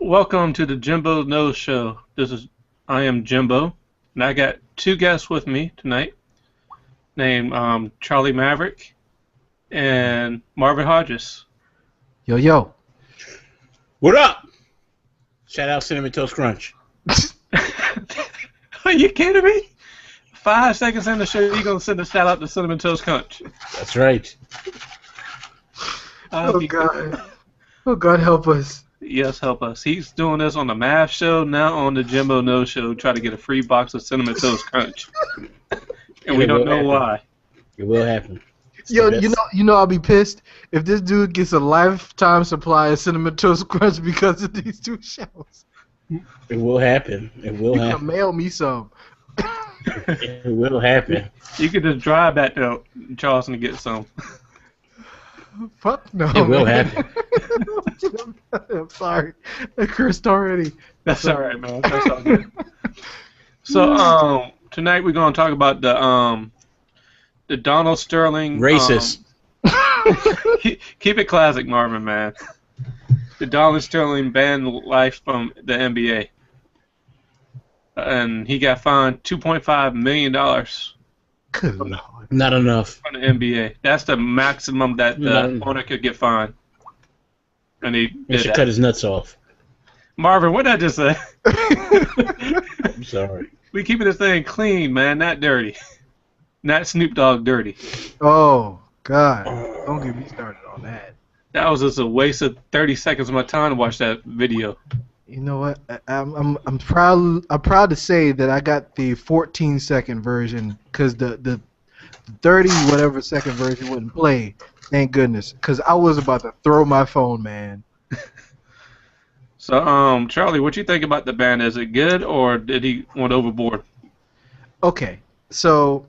Welcome to the Jimbo Knows show. I am Jimbo, and I got two guests with me tonight, named Charlie Maverick and Marvin Hodges. Yo, yo. What up? Shout out Cinnamon Toast Crunch. Are you kidding me? 5 seconds in the show, you're gonna send a shout out to Cinnamon Toast Crunch. That's right. Oh God. Oh God, help us. Yes, help us. He's doing this on the Math show, now on the Jimbo Knows show, try to get a free box of Cinnamon Toast Crunch. And we don't know why. It will happen. Yo, you know I'll be pissed if this dude gets a lifetime supply of Cinnamon Toast Crunch because of these two shows. It will happen. It will You happen. can mail me some. It will happen. You could just drive back to Charleston to get some. Fuck no. It will man. happen. I'm sorry. I cursed already. That's all right, man. That's all good. So, tonight we're gonna talk about the Donald Sterling Racist. Keep it classic, Marvin, man. The Donald Sterling banned life from the NBA, and he got fined $2.5 million Good Lord. Not enough. from the NBA. That's the maximum that the owner could get fined. And he He did should that. cut his nuts off. Marvin, what did I just say? I'm sorry. We keeping this thing clean, man, not dirty. Not Snoop Dogg dirty. Oh God. Don't get me started on that. That was just a waste of 30 seconds of my time to watch that video. You know what? I'm proud to say that I got the 14-second version because the 30 whatever second version wouldn't play. Thank goodness, because I was about to throw my phone, man. So, Charlie, what you think about the ban? Is it good, or did he went overboard? Okay, so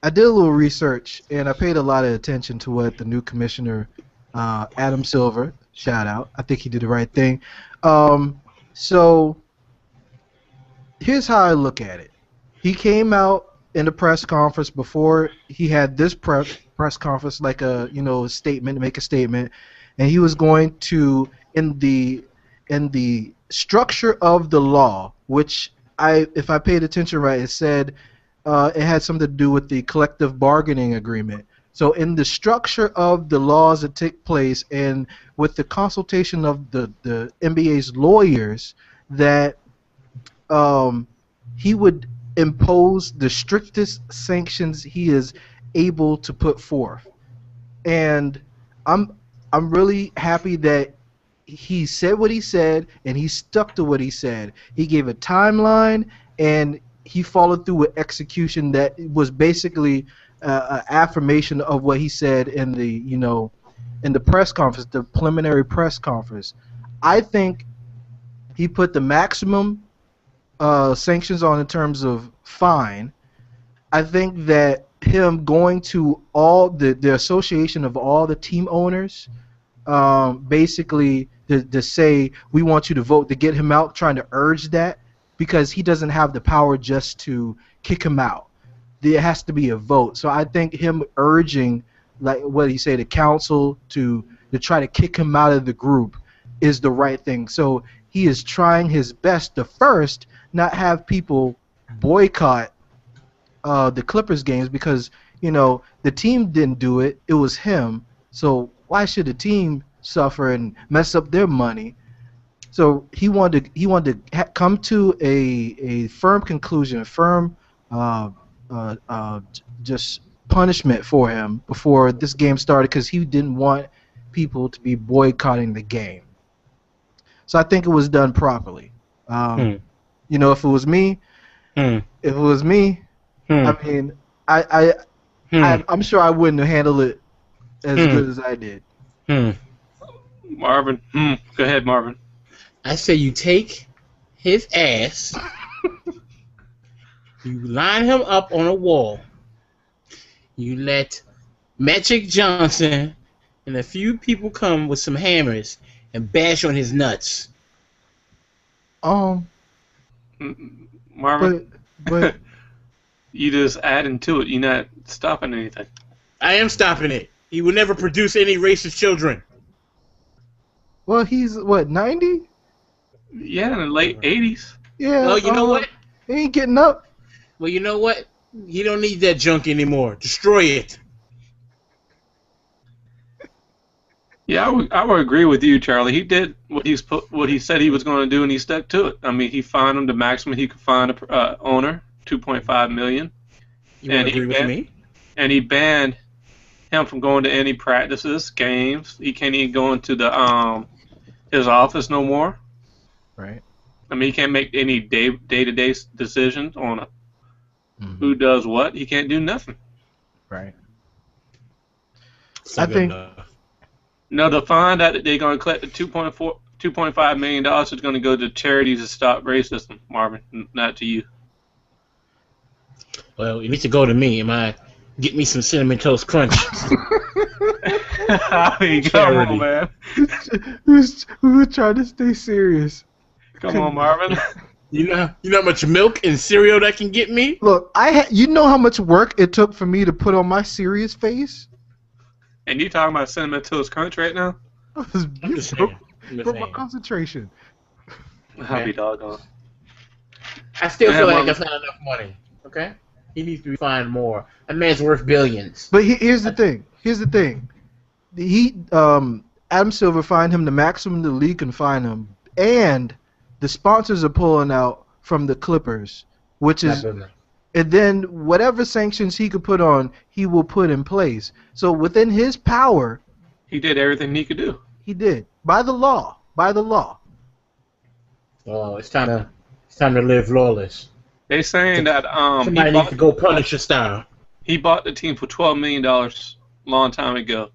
I did a little research and I paid a lot of attention to what the new commissioner, Adam Silver, shout out. I think he did the right thing. So here's how I look at it. He came out in the press conference before he had this press conference, like a statement, make a statement, and he was going to in the structure of the law, which if I paid attention right, it said it had something to do with the collective bargaining agreement. So in the structure of the laws that take place and with the consultation of the NBA's lawyers, that he would impose the strictest sanctions he is able to put forth. And I'm really happy that he said what he said and he stuck to what he said. He gave a timeline and he followed through with execution that was basically an affirmation of what he said in the press conference, the preliminary press conference. I think he put the maximum sanctions on in terms of fine. I think that him going to all the association of all the team owners, basically to say we want you to vote to get him out, trying to urge that, because he doesn't have the power just to kick him out. There has to be a vote. So I think him urging, like what he said, the council to try to kick him out of the group is the right thing. So he is trying his best to first not have people boycott the Clippers games because the team didn't do it. It was him. So why should the team suffer and mess up their money? So he wanted to come to a firm conclusion, a firm just punishment for him before this game started, because he didn't want people to be boycotting the game. So I think it was done properly. If it was me, I mean, I'm sure I wouldn't have handled it as good as I did. Marvin, go ahead, Marvin. I say you take his ass, you line him up on a wall, you let Magic Johnson and a few people come with some hammers and bash on his nuts. Marvin, But you just adding to it. You're not stopping anything. I am stopping it. He will never produce any racist children. Well, he's what, 90? Yeah, in the late 80s. Yeah. Well, you know what? He ain't getting up. Well, you know what? You don't need that junk anymore. Destroy it. Yeah, I would agree with you, Charlie. He did what he said he was going to do, and he stuck to it. I mean, he fined him the maximum he could fine a owner, 2.5 million, You and want to agree with me? and he banned him from going to any practices, games. He can't even go into the his office no more. Right. I mean, he can't make any day-to-day decisions on who Mhm. does what. He can't do nothing. Right. It's not I good think- enough. No, the fine that they're going to collect, the $2.5 million is going to go to charities to stop racism, Marvin, not to you. Well, you need to go to me. Get me some cinnamon toast crunch. I mean, come Charity. on, man. Who's trying to stay serious? Come on, Marvin. You know how much milk and cereal that can get me? Look, you know how much work it took for me to put on my serious face? And you talking about cinnamon toast crunch right now? I was I'm just broke, saying. I'm just broke my saying. concentration. I'll be doggone. I still feel Yeah, like well- it's not enough money. Okay? He needs to be fined more. That man's worth billions. But here's the thing. Adam Silver fined him the maximum the league can fine him, and the sponsors are pulling out from the Clippers, which Not is, good enough. and then whatever sanctions he could put on, he will put in place. So within his power, He did everything he could do. he did by the law. By the law. Oh, it's time to live lawless. They saying that Somebody needs to go Punisher style. he bought the team for $12 million long time ago.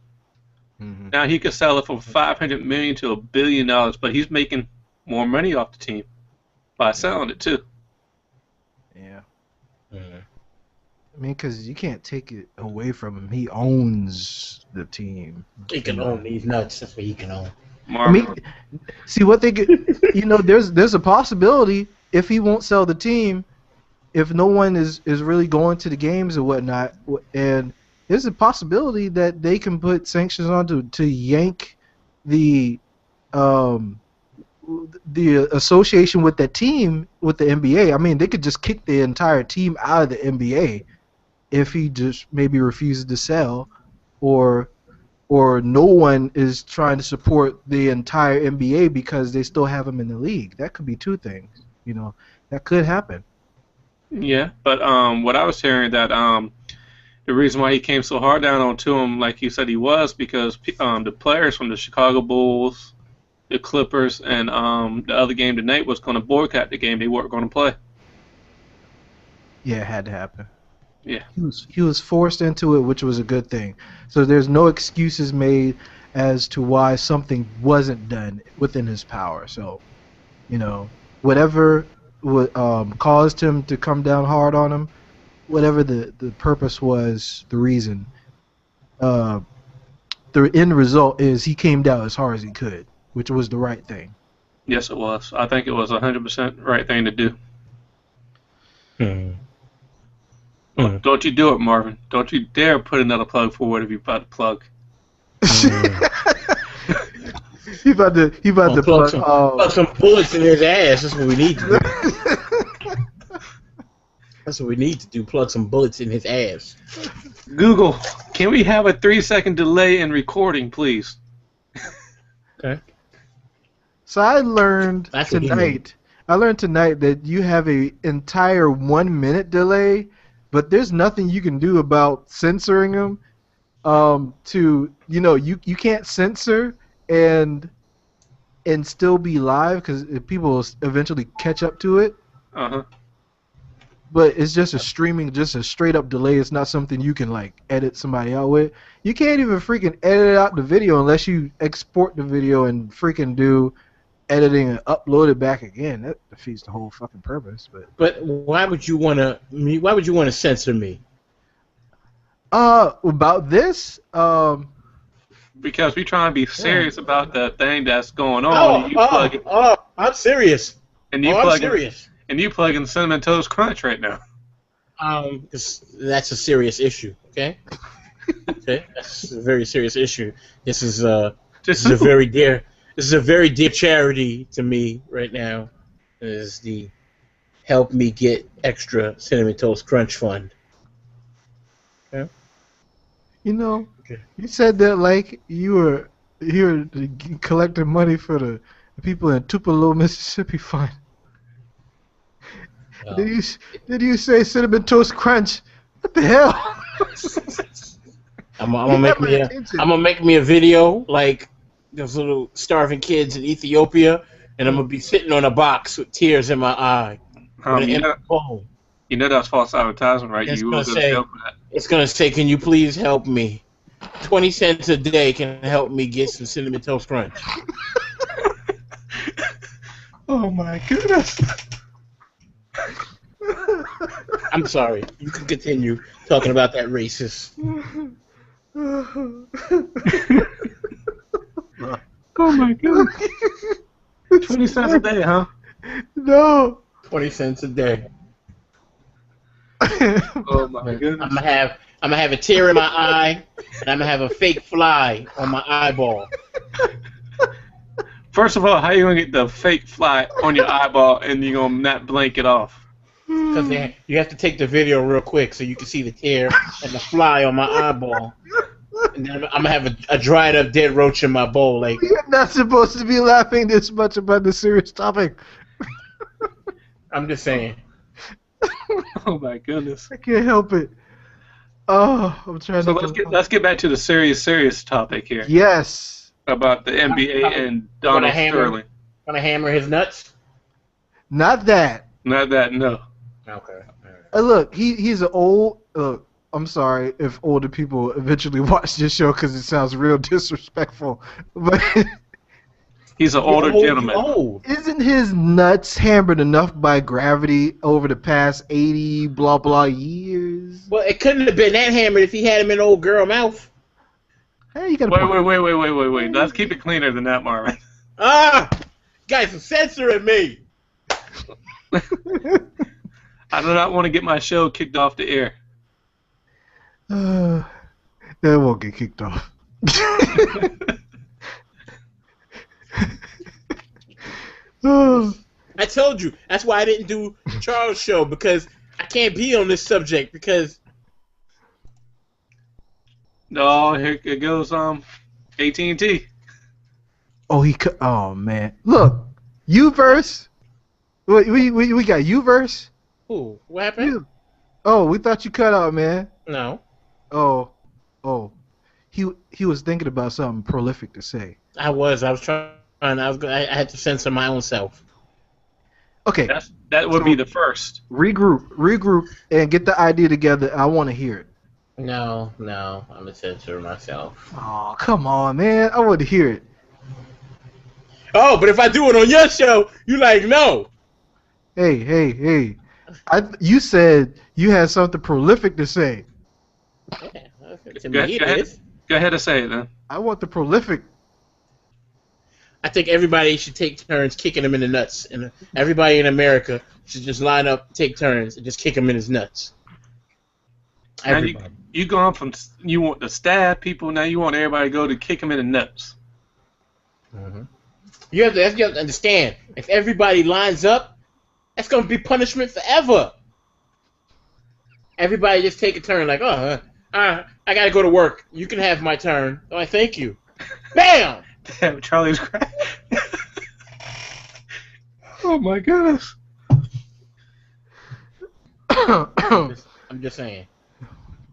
Mm-hmm. Now he could sell it for $500 million to $1 billion, but he's making more money off the team by selling it too. Yeah. Mhm. I mean, because you can't take it away from him. He owns the team. He can own these nuts. That's what he can own. I Marvin, mean, see what they get. There's a possibility if he won't sell the team, if no one is really going to the games or whatnot, and there's a possibility that they can put sanctions on to yank the association with that team with the NBA. I mean, they could just kick the entire team out of the NBA if he just maybe refuses to sell, or no one is trying to support the entire NBA because they still have him in the league. That could be two things. That could happen. yeah, but what I was hearing that the reason why he came so hard down onto him, like you said he was, because the players from the Chicago Bulls, the Clippers, and the other game tonight was going to boycott the game. They weren't going to play. Yeah, it had to happen. Yeah. He was forced into it, which was a good thing. So there's no excuses made as to why something wasn't done within his power. So, whatever caused him to come down hard on him, whatever the purpose was, the reason, the end result is he came down as hard as he could, which was the right thing. Yes, it was. I think it was 100% right thing to do. Don't you do it, Marvin. Don't you dare put another plug for whatever you're about to plug. He about to Plug plug. some bullets in his ass. That's what we need to do. That's what we need to do. Plug some bullets in his ass. Google, can we have a 3-second delay in recording, please? Okay. So I learned That's what he tonight. I learned tonight that you have a entire 1 minute delay, but there's nothing you can do about censoring them. You can't censor and still be live because people will eventually catch up to it. Uh-huh. But it's just a straight up delay. It's not something you can like edit somebody out with. You can't even freaking edit out the video unless you export the video and freaking do editing and upload it back again. That defeats the whole fucking purpose. But why would you want to censor me? About this, Because we trying to be serious about the thing that's going on. I'm serious. And you I'm plug serious. And you plug in Cinnamon Toast Crunch right now. 'Cause that's a serious issue. Okay. Okay, that's a very serious issue. This is a very dear. This is a very dear charity to me right now. It is the Help Me Get Extra Cinnamon Toast Crunch Fund. Okay. You know, Okay. you said that like you were here collecting money for the people in Tupelo, Mississippi fund. Did you say Cinnamon Toast Crunch? What the hell? I'm gonna make me a video like those little starving kids in Ethiopia, and I'm gonna be sitting on a box with tears in my eye. You know that's false advertisement, right? It's You gonna will go to say, jail for that. it's gonna say, "Can you please help me? 20 cents a day can help me get some Cinnamon Toast Crunch." Oh my goodness. I'm sorry. You can continue talking about that racist. Oh my goodness. 20 cents a day, huh? No. 20 cents a day. Oh my goodness. I'm gonna have a tear in my eye, and I'm gonna have a fake fly on my eyeball. First of all, how you gonna get the fake fly on your eyeball and you gonna not blink it off? Because you have to take the video real quick so you can see the tear and the fly on my eyeball. And then I'm gonna have a dried up dead roach in my bowl. Like, You're not supposed to be laughing this much about the serious topic. I'm just saying. Oh my goodness. I can't help it. Oh, I'm trying So to. let's get back to the serious topic here Yes. about the NBA and Donald Sterling. Gonna hammer his nuts? Not that. Not that, no. Okay. Look, he's an old. Look, I'm sorry if older people eventually watch this show because it sounds real disrespectful, but He's an older gentleman. Old. isn't his nuts hammered enough by gravity over the past 80 blah blah years? Well, it couldn't have been that hammered if he had him in old girl mouth. Hey, you got Wait. Let's keep it cleaner than that, Marvin. Ah! Guys are censoring me! I do not want to get my show kicked off the air. That won't get kicked off. Oh. I told you. That's why I didn't do Charles' show, because I can't be on this subject, because... No, here it goes, AT&T. Oh man, look, Uverse. We got Uverse. Ooh, what happened? Oh, we thought you cut out, man. No. Oh, he was thinking about something prolific to say. I was trying. I had to censor my own self. Okay, That would be the first. regroup, and get the idea together. I want to hear it. No, I'm gonna censor myself. Oh, come on, man! I want to hear it. Oh, but if I do it on your show, you like no. Hey! You said you had something prolific to say. Yeah, to me it is. Go ahead and say it then. I want the prolific. I think everybody should take turns kicking him in the nuts, and everybody in America should just line up, take turns, and just kick him in his nuts. Everybody. You gone from you want to stab people, now you want everybody to go to kick him in the nuts. Mm-hmm. You have to understand, if everybody lines up, that's going to be punishment forever. Everybody just take a turn, like, I got to go to work. You can have my turn. Oh, I thank you. Bam! Damn, Charlie's crying. Oh my goodness. I'm just saying.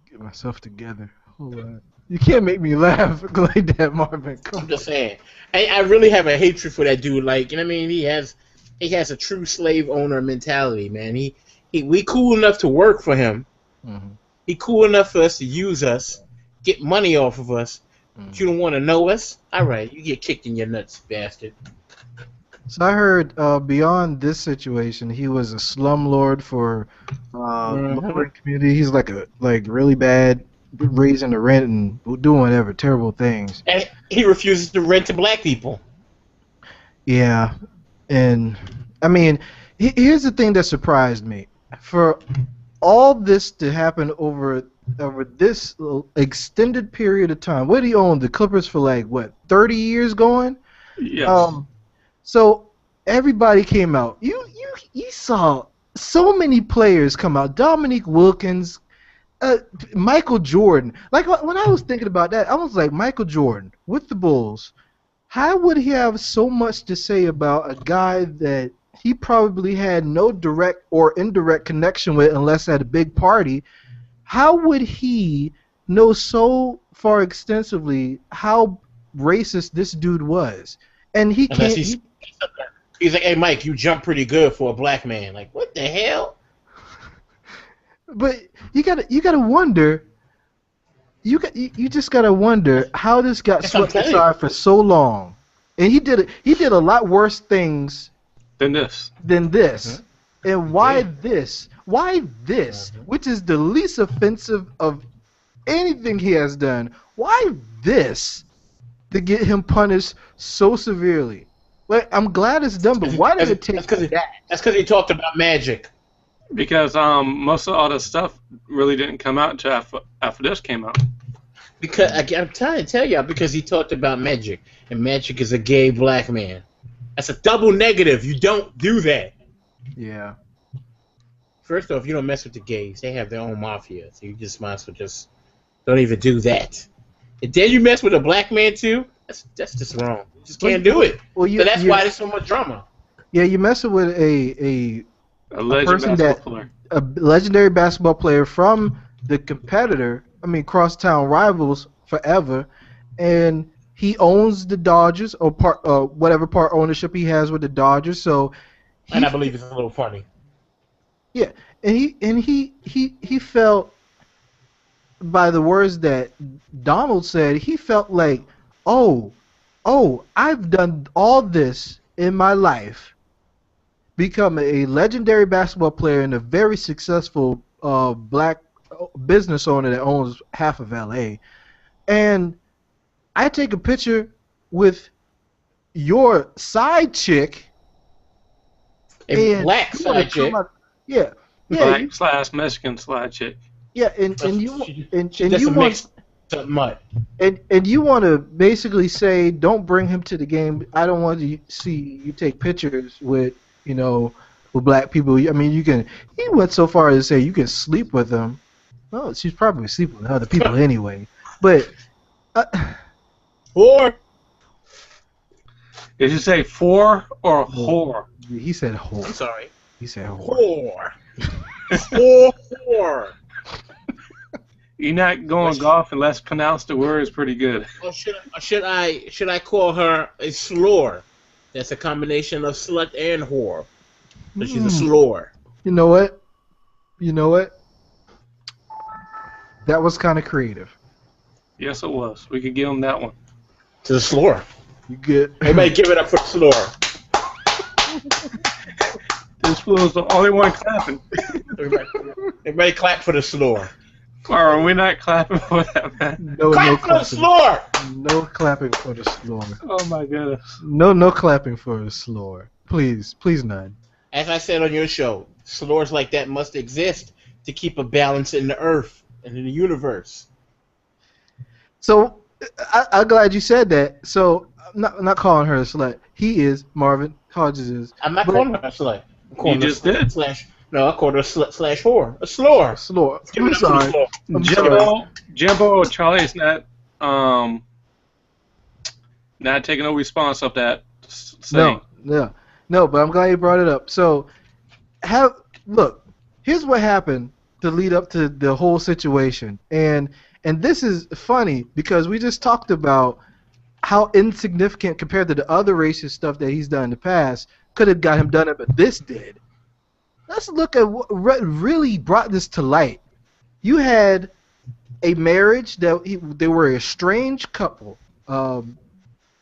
Get myself together. Hold on. You can't make me laugh like that, Marvin. I'm just saying. I really have a hatred for that dude. Like, you know what I mean? He has a true slave owner mentality, man. We cool enough to work for him. Mm-hmm. He cool enough for us to use us, get money off of us. But you don't want to know us? All right, you get kicked in your nuts, bastard. So I heard beyond this situation, he was a slumlord for lower community. He's like really bad, raising the rent and doing whatever terrible things. And he refuses to rent to black people. Yeah, and I mean, here's the thing that surprised me. For all this to happen over this extended period of time, what did he own the Clippers for? Like what, 30 years going? Yes. So everybody came out. You saw so many players come out. Dominique Wilkins, uh, Michael Jordan. Like when I was thinking about that, I was like, Michael Jordan with the Bulls. How would he have so much to say about a guy that he probably had no direct or indirect connection with unless at a big party? How would he know so far extensively how racist this dude was? And he Unless can't. he's like, hey Mike, you jump pretty good for a black man. Like, what the hell? But you gotta wonder. You just gotta wonder how this got That's what I'm swept telling you. aside for so long. And he did a lot worse things Then this. than this. And why Yeah. this? Why this? Which is the least offensive of anything he has done. Why this? To get him punished so severely. Like, I'm glad it's done, but why did it take that? That's because he talked about magic. Because most of all this stuff really didn't come out until after this came out. Because I'm trying to tell y'all, because he talked about magic, and magic is a gay black man. That's a double negative. You don't do that. Yeah. First off, you don't mess with the gays. They have their own mafia, so you just might as well just don't even do that. And then you mess with a black man too. That's just wrong. You just can't do it. Well, So that's why there's so much drama. Yeah, you're messing with a Legend person basketball player. a legendary basketball player from the competitor. I mean, crosstown rivals forever, and he owns the Dodgers or whatever part ownership he has with the Dodgers. So, And I believe it's a little funny. yeah, and he felt by the words that Donald said, he felt like, oh, I've done all this in my life, become a legendary basketball player and a very successful black business owner that owns half of LA, and I take a picture with your side chick, A and black you wanna side come chick. out- yeah, Black / Mexican slide chick. yeah, and you and you doesn't want mix something up. and you want to basically say, don't bring him to the game. I don't want to see you take pictures with with black people. I mean, you can. He went so far as to say you can sleep with them. Well, she's probably sleeping with other people anyway. But Or Did you say for or whore? he said I'm whore. sorry, He said whore. whore, whore. You're not going golf unless pronounce the words pretty good. Or should I call her a slore? That's a combination of slut and whore. So she's a slore. You know what? That was kind of creative. Yes, it was. We could give him that one. To the slore. You get. Everybody give it up for the slore. This was the only one clapping. Everybody clap for the slore. Or are we not clapping for that, man? No Clap for the clapping. slore! No clapping for the slore. Oh my goodness. No clapping for the slore. Please none. As I said on your show, slores like that must exist to keep a balance in the earth and in the universe. So I'm glad you said that. So I'm not calling her a slut. He is Marvin Hodges is. I'm not But- calling her a slut. I'm calling You her just slut did. slash. No, I called her a slut slash whore. A slore. Slore. Give I'm it up for the sorry. slore. I'm sorry. Jimbo Charlie's not taking no response of that saying. No, but I'm glad you brought it up. So, look, here's what happened to lead up to the whole situation, and this is funny because we just talked about how insignificant compared to the other racist stuff that he's done in the past could have got him done it, but this did. Let's look at what really brought this to light. You had a marriage that they were a estranged couple.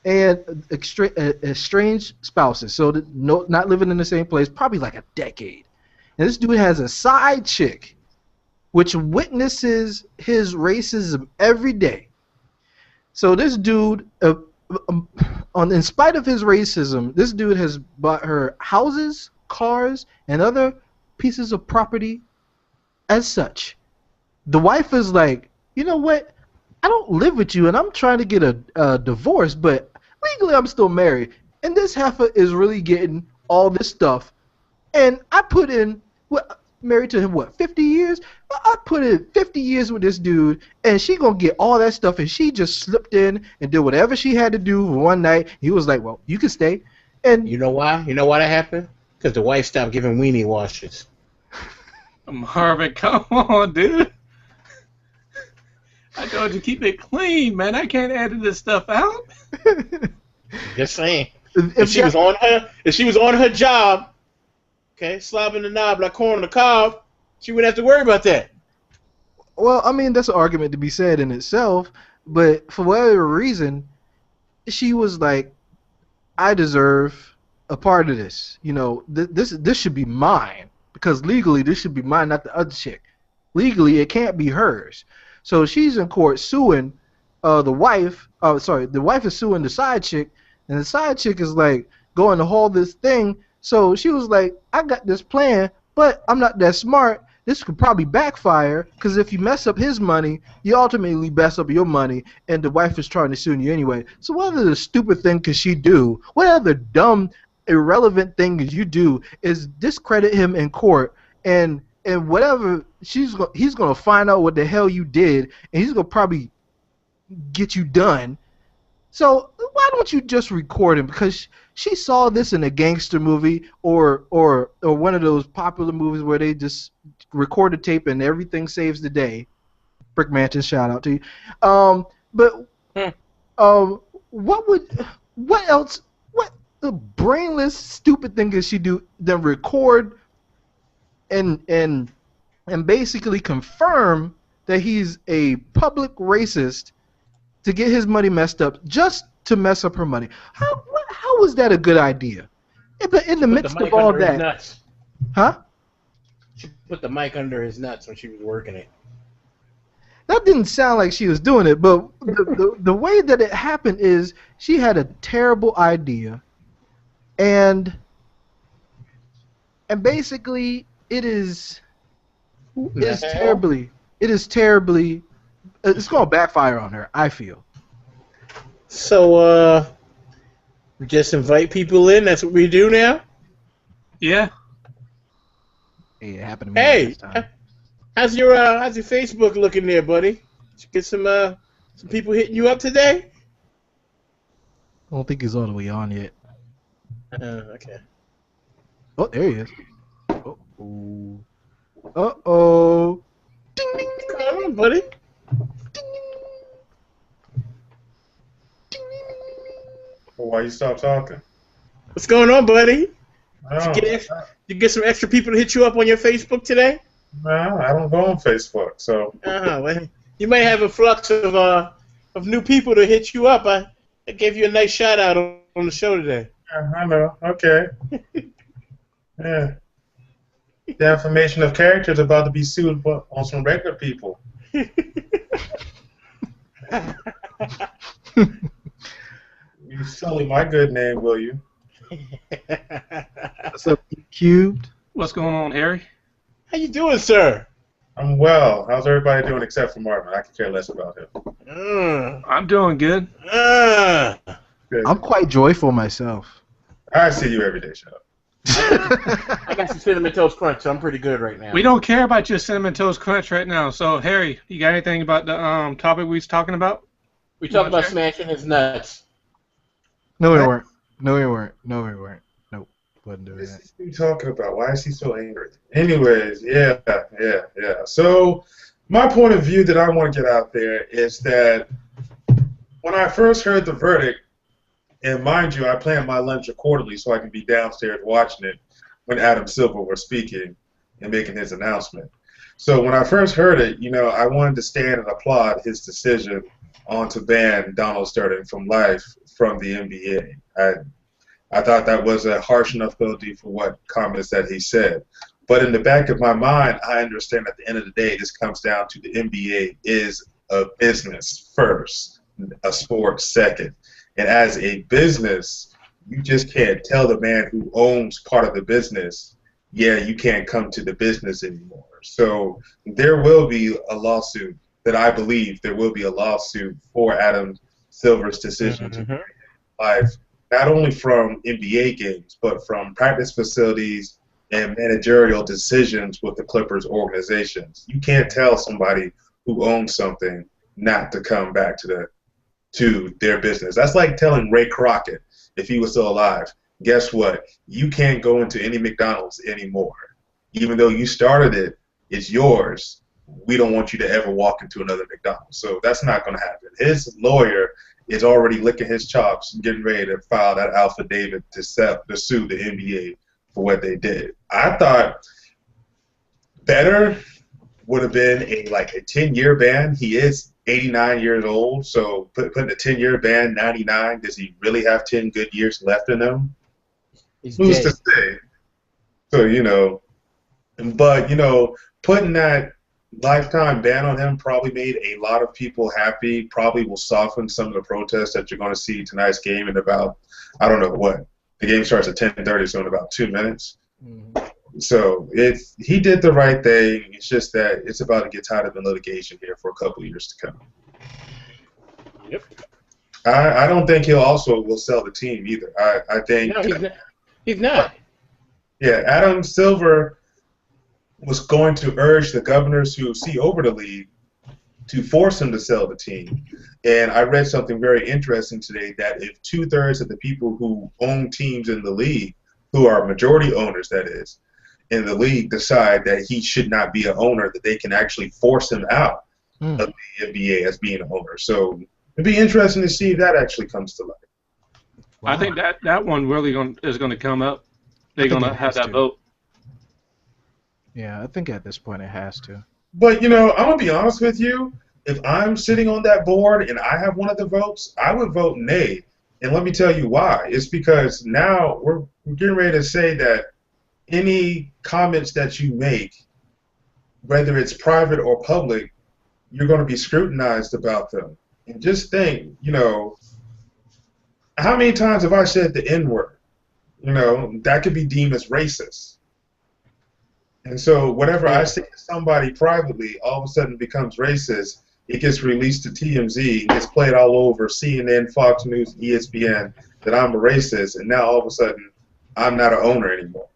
And estranged spouses, so not living in the same place, probably like a decade. And this dude has a side chick, which witnesses his racism every day. So this dude, in spite of his racism, this dude has bought her houses, cars, and other pieces of property as such. The wife is like, you know what? I don't live with you, and I'm trying to get a divorce, but legally I'm still married, and this heifer is really getting all this stuff, and I put in what married to him 50 years? I put in 50 years with this dude, and she gonna get all that stuff, and she just slipped in and did whatever she had to do one night. He was like, "Well, you can stay," and You know why? You know why that happened? Because the wife stopped giving weenie washes. Marvin, come on, dude. I told you keep it clean, man. I can't edit this stuff out. Just saying. if If she was on her job, okay, slobbing the knob like corn on the cob, she wouldn't have to worry about that. well, I mean, that's an argument to be said in itself, but for whatever reason, she was like, I deserve a part of this. You know, this should be mine because legally this should be mine, not the other chick. Legally, it can't be hers. So she's in court suing the wife. The wife is suing the side chick, and the side chick is like going to hold this thing. So she was like, I got this plan, but I'm not that smart. This could probably backfire because if you mess up his money, you ultimately mess up your money, and the wife is trying to sue you anyway. So what other stupid thing could she do? What other dumb, irrelevant thing could you do is discredit him in court, and whatever he's gonna find out what the hell you did, and he's gonna probably get you done. So why don't you just record him? Because she saw this in a gangster movie or one of those popular movies where they just record the tape and everything saves the day. Brick Mansion, shout out to you. What else? What the brainless, stupid thing could she do than record and basically confirm that he's a public racist to get his money messed up just to mess up her money? How was that a good idea? In the midst of all that, nuts. Huh? She put the mic under his nuts when she was working it. That didn't sound like she was doing it, but the way that it happened is she had a terrible idea, and basically it is terribly it's gonna backfire on her, I feel. So we just invite people in. That's what we do now. Yeah. Hey, it happened to me Hey, last time. how's your Facebook looking there, buddy? Did you get some people hitting you up today? I don't think he's all the way on yet. Okay. Oh, there he is. Uh-oh. Uh-oh. Ding, ding, ding, Come on, buddy. ding, ding. Ding, ding, Well, why you stop talking? What's going on, buddy? No, You get some extra people to hit you up on your Facebook today? no, I don't go on Facebook, so Well, you might have a flux of new people to hit you up. I gave you a nice shout out on the show today. yeah, I know. Okay. Yeah. Defamation of character is about to be sued on some regular people. You sully my good name, will you? What's up, Cubed? What's going on, Harry? How you doing, sir? I'm well. How's everybody doing except for Marvin? I could care less about him. I'm doing good. Good. I'm quite joyful myself. I see you every day, shut up. I got some Cinnamon Toast Crunch, so I'm pretty good right now. We don't care about your Cinnamon Toast Crunch right now. So, Harry, you got anything about the topic we was talking about? We talked about Harry? smashing his nuts. No, we weren't. No, we weren't. No, we weren't. Nope. Wasn't doing What is that. this dude talking about? Why is he so angry? Anyways, yeah. So, my point of view that I want to get out there is that when I first heard the verdict, and mind you, I plan my lunch accordingly so I can be downstairs watching it when Adam Silver was speaking and making his announcement. So when I first heard it, I wanted to stand and applaud his decision to ban Donald Sterling from life from the NBA. I thought that was a harsh enough penalty for what comments that he said. But in the back of my mind, I understand at the end of the day, this comes down to the NBA is a business first, a sport second. And as a business, you just can't tell the man who owns part of the business, yeah, you can't come to the business anymore. So there will be a lawsuit that I believe there will be a lawsuit for Adam Silver's decision to life, not only from NBA games, but from practice facilities and managerial decisions with the Clippers organizations. You can't tell somebody who owns something not to come back to their business. That's like telling Ray Crockett, if he was still alive, guess what? You can't go into any McDonald's anymore. Even though you started it, it's yours. We don't want you to ever walk into another McDonald's. So that's not going to happen. His lawyer is already licking his chops, getting ready to file that affidavit to sue the NBA for what they did. I thought better would have been a 10-year ban. He is 89 years old, so putting a 10-year ban, 99, does he really have 10 good years left in him? Who's to say? So, but, putting that lifetime ban on him probably made a lot of people happy, probably will soften some of the protests that you're going to see tonight's game in about, I don't know what. The game starts at 10:30, so in about 2 minutes. Mm-hmm. So he did the right thing. It's just that it's about to get tied up in litigation here for a couple of years to come. Yep. I don't think will sell the team either. I think no, he's not. Yeah, Adam Silver was going to urge the governors who see over the league to force him to sell the team. And I read something very interesting today that if 2/3 of the people who own teams in the league, who are majority owners, that is, in the league, decide that he should not be an owner, that they can actually force him out of the NBA as being an owner. So it'd be interesting to see if that actually comes to light. Wow. I think that one really is going to come up. They're going to have that vote. Yeah, I think at this point it has to. But, I'm going to be honest with you. If I'm sitting on that board and I have one of the votes, I would vote nay. And let me tell you why. It's because now we're getting ready to say that any comments that you make, whether it's private or public, you're going to be scrutinized about them. And just think, how many times have I said the N-word? That could be deemed as racist. And so whatever I say to somebody privately all of a sudden becomes racist. It gets released to TMZ, gets played all over CNN, Fox News, ESPN, that I'm a racist, and now all of a sudden I'm not an owner anymore.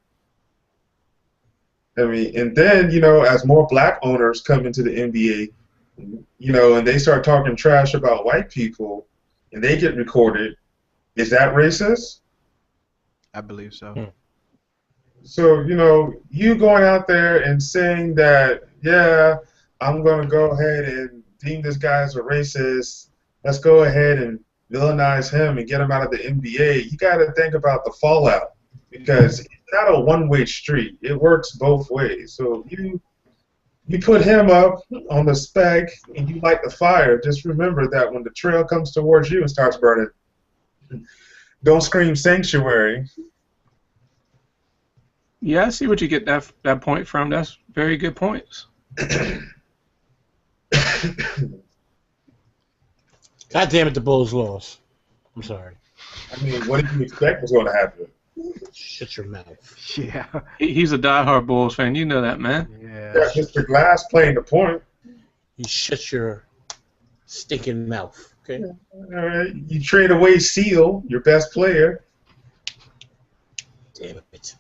I mean, and then, as more black owners come into the NBA, and they start talking trash about white people, and they get recorded, is that racist? I believe so. So, you going out there and saying that, yeah, I'm going to go ahead and deem this guy as a racist, let's go ahead and villainize him and get him out of the NBA, you got to think about the fallout, because it's not a one-way street. It works both ways. So you put him up on the spec and you light the fire, just remember that when the trail comes towards you and starts burning, don't scream sanctuary. Yeah, I see what you get that point from. That's very good points. God damn it, the Bulls lost. I'm sorry. I mean, what did you expect was going to happen? Shut your mouth. Yeah. He's a diehard Bulls fan. You know that, man. Yeah. Mr. Glass playing the point. You shut your stinking mouth, okay? All right. You trade away Seal, your best player. Damn it.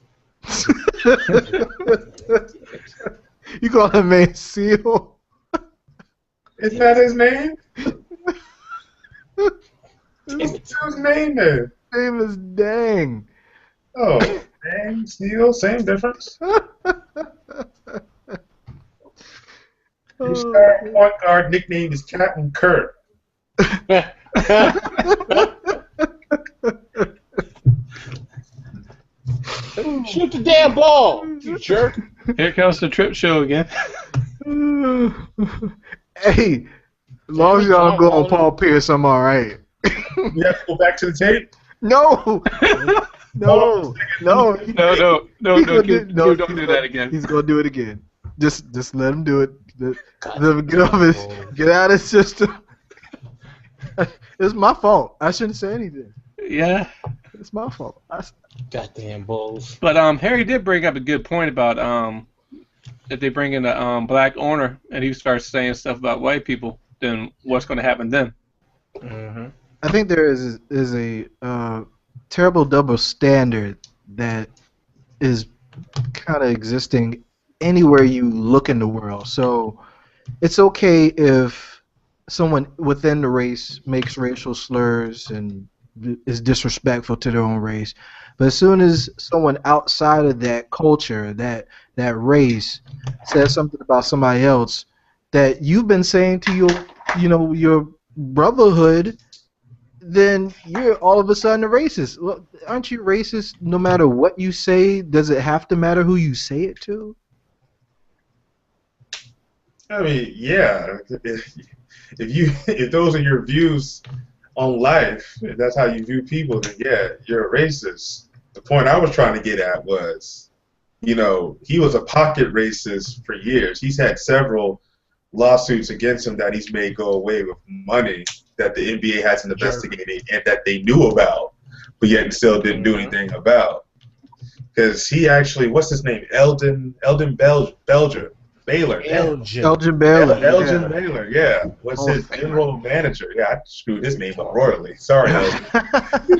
You call him man Seal? Isn't that his name? Damn it. What's his name then? Name is Dang. Oh, Dang, Seal, same difference. Your star point guard nickname is Captain Kurt. Shoot the damn ball, you jerk. Here comes the trip show again. Hey, as long as y'all go on Paul Pierce, I'm all right. We have to go back to the tape? No. No. No, don't do that again. He's gonna do it again. Just let him do it. Let him get out of his system. It's my fault. I shouldn't say anything. Yeah. It's my fault. Goddamn Bulls. But Harry did bring up a good point about if they bring in a black owner and he starts saying stuff about white people, then what's going to happen then? Mm-hmm. I think there is a terrible double standard that is kind of existing anywhere you look in the world. So it's okay if someone within the race makes racial slurs and is disrespectful to their own race, but as soon as someone outside of that culture, that race, says something about somebody else that you've been saying to your brotherhood, then you're all of a sudden a racist. Well, aren't you racist no matter what you say? Does it have to matter who you say it to? I mean, yeah. If those are your views on life, if that's how you view people, then yeah, you're a racist. The point I was trying to get at was, he was a pocket racist for years. He's had several lawsuits against him that he's made go away with money that the NBA hasn't investigated and that they knew about, but yet and still didn't do anything about. Because he actually, what's his name? Elgin Baylor. Elgin Baylor. Elgin Baylor, yeah. Was his general manager. Yeah, I screwed his name up royally. Sorry, Elgin.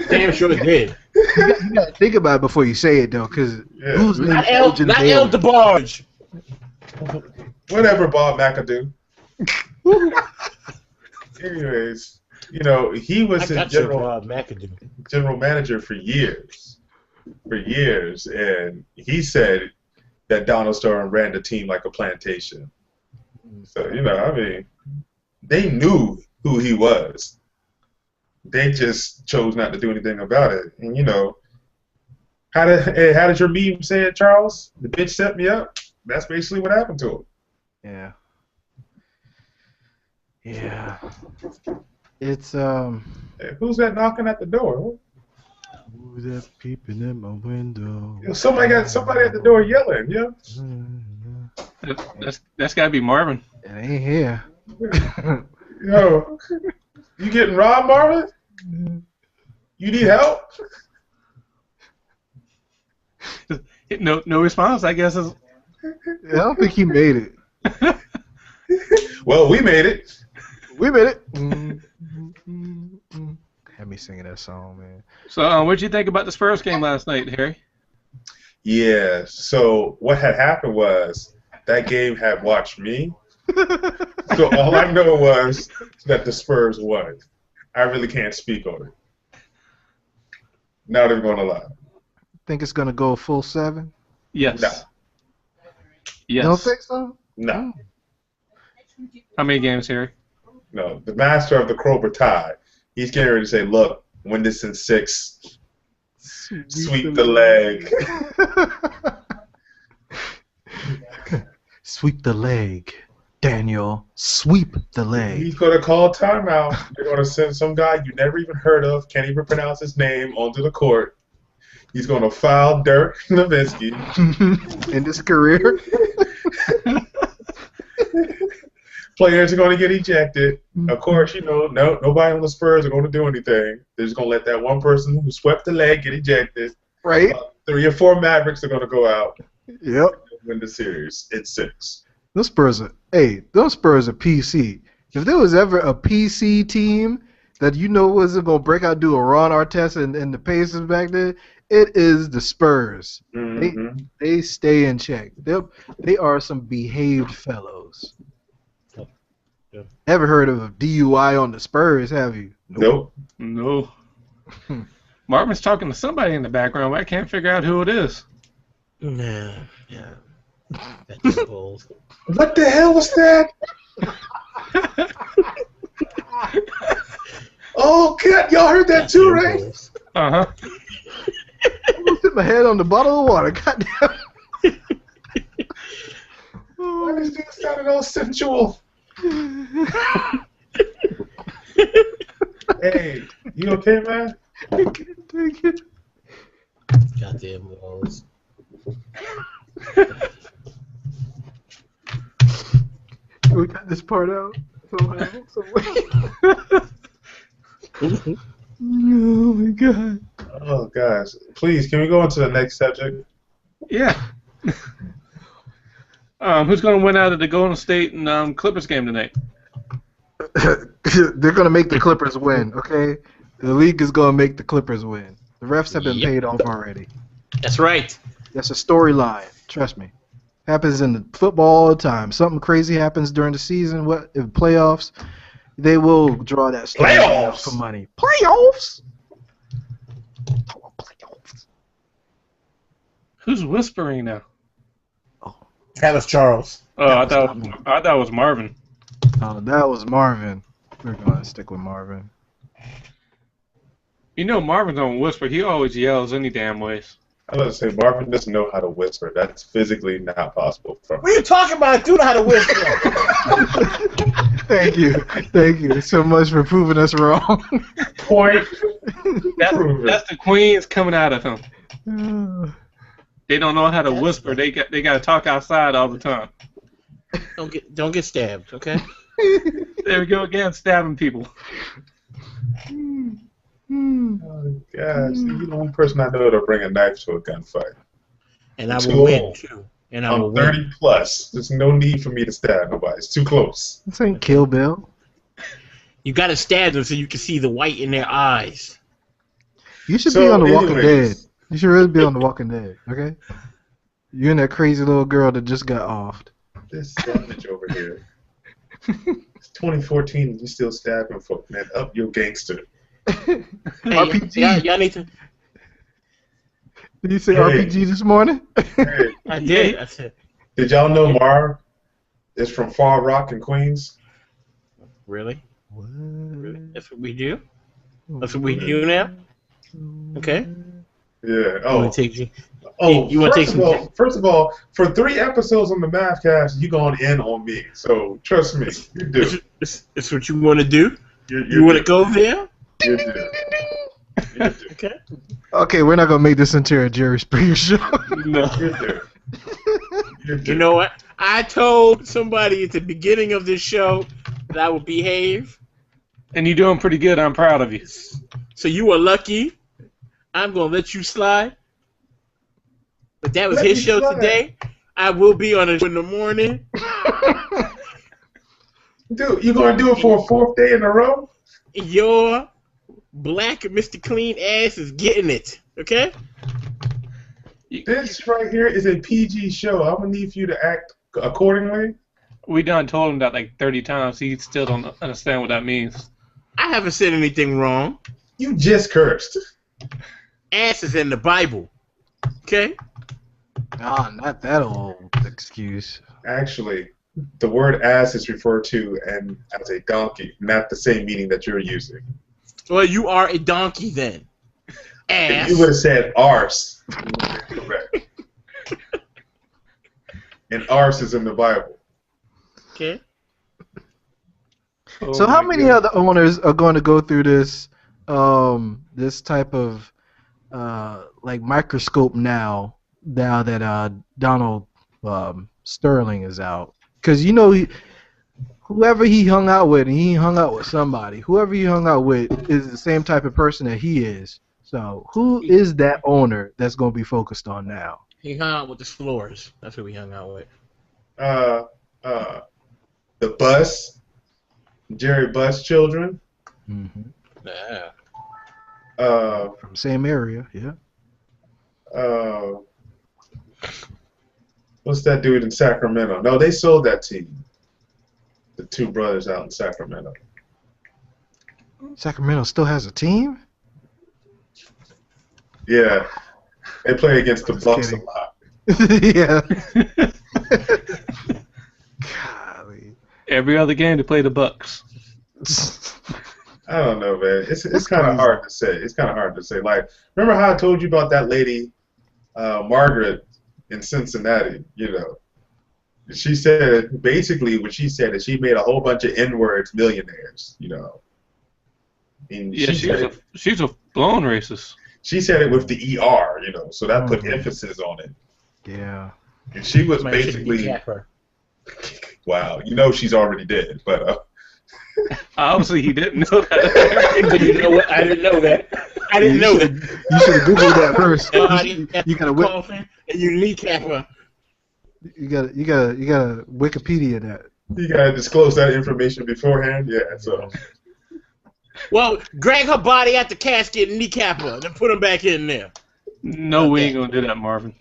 Damn sure it did. You gotta think about it before you say it, though, because who's named Elgin Not Baylor? El DeBarge. Whatever, Bob McAdoo. Anyways, he was his general manager for years. And he said that Donald Sterling ran the team like a plantation. So, they knew who he was. They just chose not to do anything about it. And, how did your meme say it, Charles? The bitch set me up? That's basically what happened to him. Yeah. Yeah. It's Hey, who's that knocking at the door? Who's that peeping in my window? Somebody at the door yelling, That's gotta be Marvin. It ain't here. You getting robbed, Marvin? You need help? No response, I guess. I don't think he made it. Well, we made it. We made it. Had me singing that song, man. So, what did you think about the Spurs game last night, Harry? Yeah. So what had happened was that game had watched me. So all I know was that the Spurs won. I really can't speak on it. Not even gonna lie. Think it's gonna go full 7? Yes. No. Yes. You don't think so? No. How many games, Harry? No. The master of the Cobra tie. He's getting ready to say, "Look, win this in 6. Sweep the leg." Sweep the leg, Daniel. Sweep the leg. He's gonna call timeout. They're gonna send some guy you never even heard of, can't even pronounce his name, onto the court. He's gonna foul Dirk Nowitzki. In his career. Players are going to get ejected. Of course, nobody on the Spurs are going to do anything. They're just going to let that one person who swept the leg get ejected. Right. 3 or 4 Mavericks are going to go out. Yep. Win the series. It's 6. Those Spurs are PC. If there was ever a PC team that wasn't going to break out, do a Ron Artest and the Pacers back there, it is the Spurs. Mm-hmm. They stay in check. They are some behaved fellows. Ever heard of a DUI on the Spurs, have you? Nope. No. Marvin's talking to somebody in the background, but I can't figure out who it is. Yeah. That's old. What the hell was that? Oh, God. Y'all heard that too, right? Uh-huh. I almost hit my head on the bottle of water. Goddamn. Why does this sound all sensual? Hey, you okay, man? I can't take it. Goddamn walls. We got this part out somehow. Oh my God. Oh, gosh. Please, can we go on to the next subject? Yeah. Who's going to win out of the Golden State and Clippers game tonight? They're gonna make the Clippers win, okay? The league is gonna make the Clippers win. The refs have been Yep. paid off already. That's right. That's a storyline. Trust me. Happens in the football all the time. Something crazy happens during the season. What if playoffs? They will draw that storyline out Playoffs? for money. Playoffs. Playoffs. Who's whispering now? Travis Charles. Oh, That I was thought not me. I thought it was Marvin. Oh, that was Marvin. We're gonna stick with Marvin. You know Marvin don't whisper. He always yells any damn ways. I was going to say, Marvin doesn't know how to whisper. That's physically not possible for him. What are you talking about? I do know how to whisper. Thank you. Thank you so much for proving us wrong. Point. That's the queens coming out of him. They don't know how to whisper. They got to talk outside all the time. Don't get stabbed, okay? There we go again, stabbing people. Oh, gosh. You're the only person I know that'll bring a knife to a gunfight. And I Too will win old. too. And I will I'm win. 30 plus. There's no need for me to stab nobody. It's too close. This ain't Kill Bill. You gotta stab them so you can see the white in their eyes. You should So, be on The Walking anyways. Dead. You should really be on The Walking Dead, okay? You and that crazy little girl that just got offed. This savage over here. It's 2014 and you still stabbing folk, man. Up your gangster. Hey, RPG. y'all need to. Did you say Hey. RPG this morning? Hey, I did. I said, did y'all know Marv is from Far Rock in Queens? really? What? That's what we do. That's what we do now. Okay. Yeah. You Oh, wanna take you? oh. you wanna take first some- of all, first of all, for 3 episodes on the Mathcast, you going in on me. So trust me, you do. It's what you want to do. You You want to do. go there? You do. You do. Okay. Okay, we're not gonna make this into a Jerry Springer show. No. You do. You do. You know what? I told somebody at the beginning of this show that I would behave. And you're doing pretty good. I'm proud of you. So you are lucky. I'm gonna let you slide. But that was Let his me show slide. today. I will be on it in the morning. Dude, you gonna do it for a 4th day in a row? Your black Mr. Clean ass is getting it. Okay? This right here is a PG show. I'm gonna need for you to act accordingly. We done told him that like 30 times. He still don't understand what that means. I haven't said anything wrong. You just cursed. Ass is in the Bible. Okay? Ah, not that old excuse. Actually, the word ass is referred to and as a donkey, not the same meaning that you're using. Well, you are a donkey then. If Ass. you would have said arse, you would have been correct. And arse is in the Bible. Okay? Oh So how my many God. other owners are going to go through this this type of like microscope now that Donald Sterling is out? Because you know whoever he hung out with, and he hung out with somebody. Whoever he hung out with is the same type of person that he is. So who is that owner that's going to be focused on now? He hung out with the Slores. That's who he hung out with. The Bus, Jerry Bus children. Mm-hmm. Yeah. From same area, yeah. What's that dude in Sacramento? No, they sold that team. The 2 brothers out in Sacramento. Sacramento still has a team? Yeah, they play against the Just Bucks kidding. a lot. Yeah. Golly. Every other game to play the Bucks. I don't know, man. It's That's kind of crazy. hard to say. It's kind of hard to say. Like, remember how I told you about that lady, Margaret, in Cincinnati? You know, she said basically what she said is she made a whole bunch of N-words millionaires. You know, and Yeah, she's a blown racist. she said it with the ER. You know, so that put Mhm. emphasis on it. Yeah. And she was Somebody should basically, decap her. wow. You know, she's already dead, but. Obviously, he didn't know that. You know what? I didn't know that. I didn't know that. You should have Googled that first. You gotta whip, Coughing and you kneecap her. you gotta Wikipedia that. You gotta disclose that information beforehand. Yeah, so Well, drag her body out the casket and kneecap her, then put her back in there. No, we ain't gonna do that, Marvin.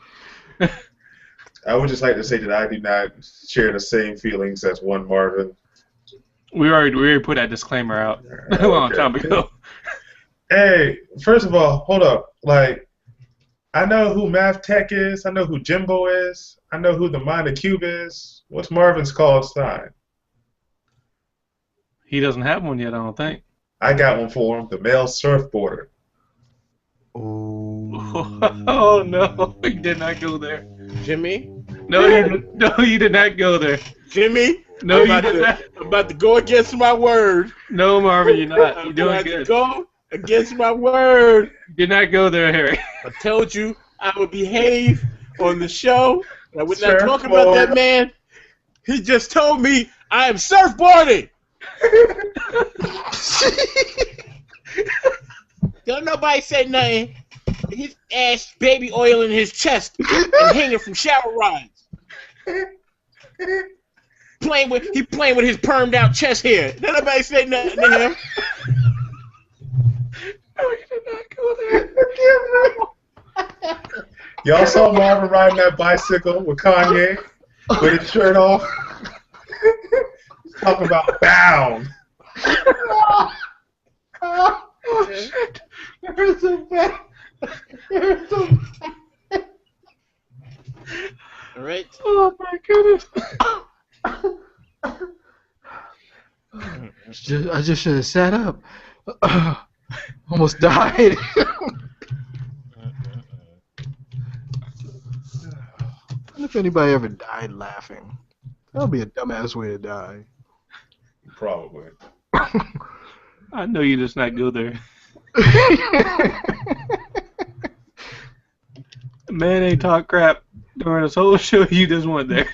I would just like to say that I do not share the same feelings as one Marvin. We already put that disclaimer out a long time ago. Hey, first of all, hold up. Like, I know who Math Tech is. I know who Jimbo is. I know who the Mind of Cube is. What's Marvin's call sign? He doesn't have one yet, I don't think. I got one for him. The male surfboarder. Oh no, he did not go there. Jimmy? No, you did not go there. Jimmy? No, you did not. I'm about to go against my word. No, Marvin, you're not. You're doing good. Go against my word. You did not go there, Harry. I told you I would behave on the show. I would not talk about that man. He just told me I am surfboarding. Don't nobody say nothing. His ass baby oil in his chest and hanging from shower rods. Playing with his permed out chest hair. Don't nobody say nothing to him. No, you did not go there. Y'all saw Marvin riding that bicycle with Kanye with his shirt off? Talking about bound. Oh, shit. You're so bad. You're so bad. All right. Oh my goodness. I just should have sat up. Almost died. If anybody ever died laughing, that would be a dumbass way to die. Probably. I know you just not go there. Man ain't talk crap during this whole show. You just went there.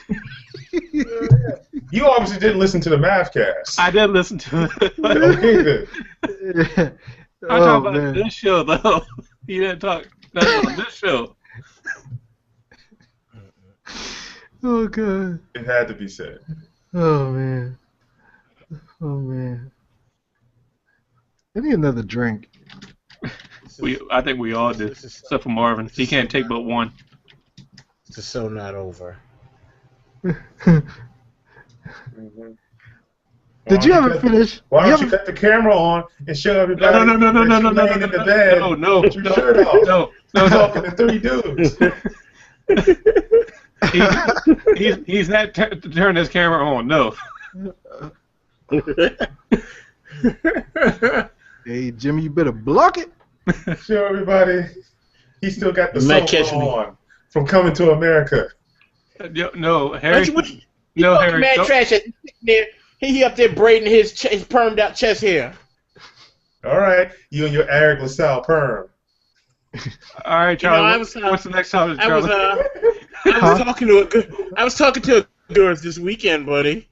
You obviously didn't listen to the Mathcast. I did listen to it. Okay, good. I'm talking about this show though. You didn't talk about this show. Oh god. It had to be said. Oh man. Oh man. I need another drink. I think we all did, except for Marvin. He can't take but one. This is so not over. Mm-hmm. Did you ever finish? Why don't you cut the camera on and show everybody? No. In the bed. No. With your shirt off. No. Talking to three dudes. He's not to turn his camera on. No. Hey Jimmy, you better block it. Show everybody. He still got the solo on from Coming to America. No, Harry. Harry. Mad trash sitting there. He up there braiding his permed out chest hair. All right, you and your Eric LaSalle perm. All right, Charlie. What's the next topic, Charlie? I was talking to a girl this weekend, buddy.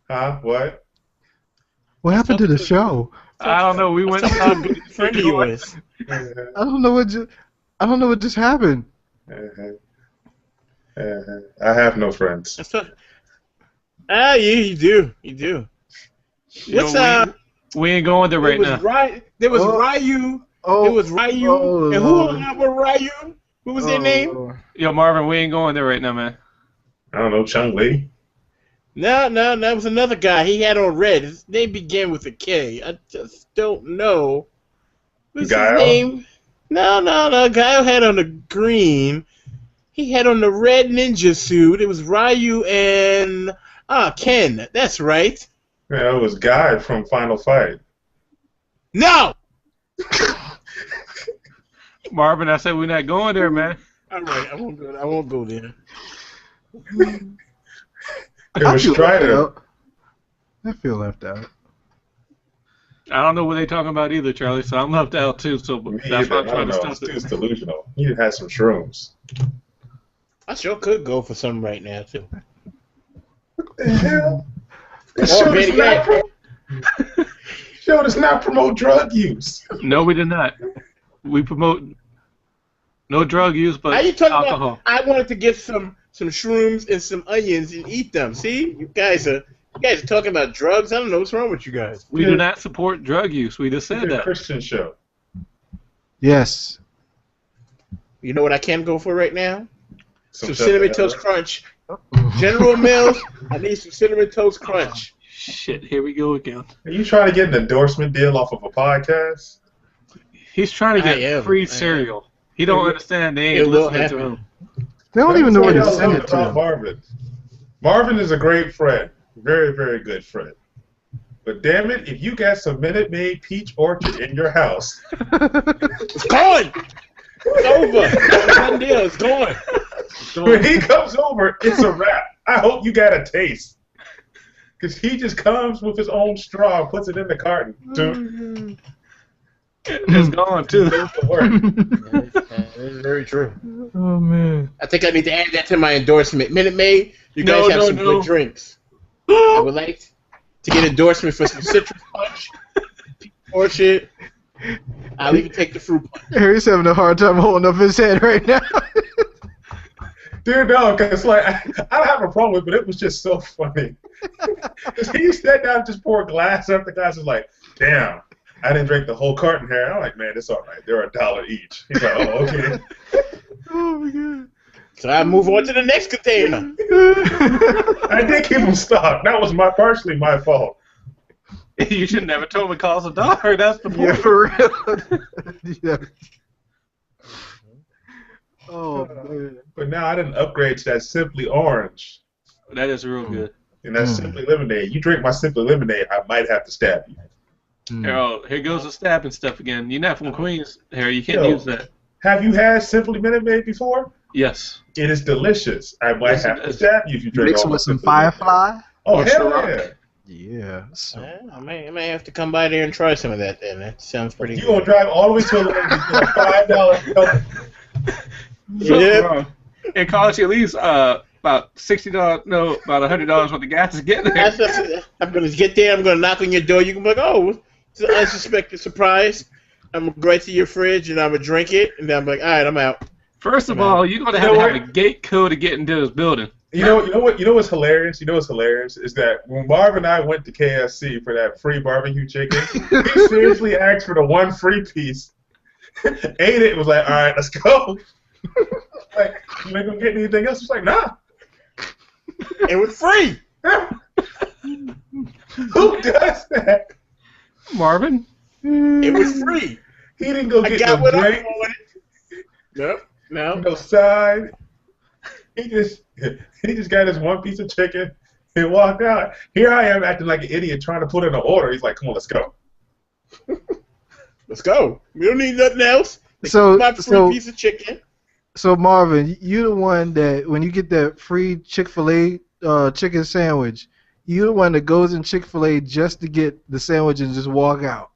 Huh? What? What happened to the show? I don't know. We went to a good friend of yours. I don't know what just happened. I have no friends. You do. What's we ain't going there right now. There was Ryu. Oh, it was Ryu. And who hung out with Ryu? What was their name? Yo, Marvin, we ain't going there right now, man. I don't know, Chung Lee. No, that was another guy. He had on red. His name began with a K. I just don't know. What's his name? No. Guile had on the green. He had on the red ninja suit. It was Ryu and Ken. That's right. Yeah, it was Guy from Final Fight. No. Marvin, I said we're not going there, man. All right, I won't go there. It was Strider. I feel left out. I don't know what they're talking about either, Charlie, so I'm left out too. So that's why I'm trying to stop it. It's delusional. You had some shrooms. I sure could go for some right now, too. What the hell? Show does not promote drug use. No, we did not. We promote no drug use, but alcohol. I wanted to get some shrooms and some onions and eat them. See, you guys are You guys are talking about drugs? I don't know what's wrong with you guys. We do not support drug use. We just said It's a that. Christian show. Yes. You know what I can go for right now? Some stuff Cinnamon that- Toast Crunch. General Mills, I need some Cinnamon Toast Crunch. Shit, here we go again. Are you trying to get an endorsement deal off of a podcast? He's trying to I get am. free cereal. He don't understand. They It ain't will listening to happen. him. They don't even know where to Let me send tell it you about to. Marvin. Marvin is a great friend. Very, very good friend. But damn it, if you got some Minute Maid peach orchard in your house, It's gone! It's over. It's done deal. It's gone. when he comes over, it's a wrap. I hope you got a taste. Because he just comes with his own straw and puts it in the carton. Dude, It's gone too. goes to work. That is very true. Oh man. I think I need to add that to my endorsement. Minute Maid, you guys have some good drinks. I would like to get endorsement for some citrus punch, orchard. I'll even take the fruit punch. Harry's having a hard time holding up his head right now. Dude, no, because like, I don't have a problem with it, but it was just so funny. Because he sat down and just poured glass after glass. Was like, damn, I didn't drink the whole carton here. I'm like, man, it's all right. They're $1 each. He's like, oh, okay. Oh my god. So I move on to the next container. I did keep them stocked. That was partially my fault. You should never told me it cost $1. That's the point. Yeah, for real. Yeah. Oh man. But now I didn't upgrade to that Simply Orange That is real good. and that Simply Lemonade. You drink my Simply Lemonade, I might have to stab you. Here goes the stabbing stuff again. You're not from Queens, Harry. You can't Yo. use that. Have you had Simply Minute Maid before? Yes. It is delicious. I might Yes, it have to is. stab you if you drink Mix all with the some Simply Minute Maid. Firefly. Oh, Or hell Ciroc. yeah. Yeah. So. Yeah, I may have to come by there and try some of that then. That sounds pretty You good. gonna drive all the way to Atlanta to get a $5 bill? Yep. It costs you at least about $60. No, about $100 worth of gas to get there. I'm going to get there. I'm going to knock on your door. You can be like, oh, it's an unsuspected surprise. I'm going to go right to your fridge and I'm going to drink it. And then I'm like, all right, I'm out. First of all, you're gonna have to have a gate code to get into this building. You know what's hilarious? You know what's hilarious is that when Marv and I went to KFC for that free barbecue chicken, he seriously asked for the one free piece, ate it, was like, all right, let's go. Like, you ain't gonna get anything else? It's like, nah. It was free. Who does that? Marvin? It was free. He didn't go I get got no what I drink, wanted. Nope. No. no side. He just got his one piece of chicken and walked out. Here I am acting like an idiot trying to put in an order. He's like, come on, let's go. Let's go. We don't need nothing else. So- My free so- piece of chicken. So Marvin, you the one that when you get that free Chick-fil-A chicken sandwich, you the one that goes in Chick-fil-A just to get the sandwich and just walk out.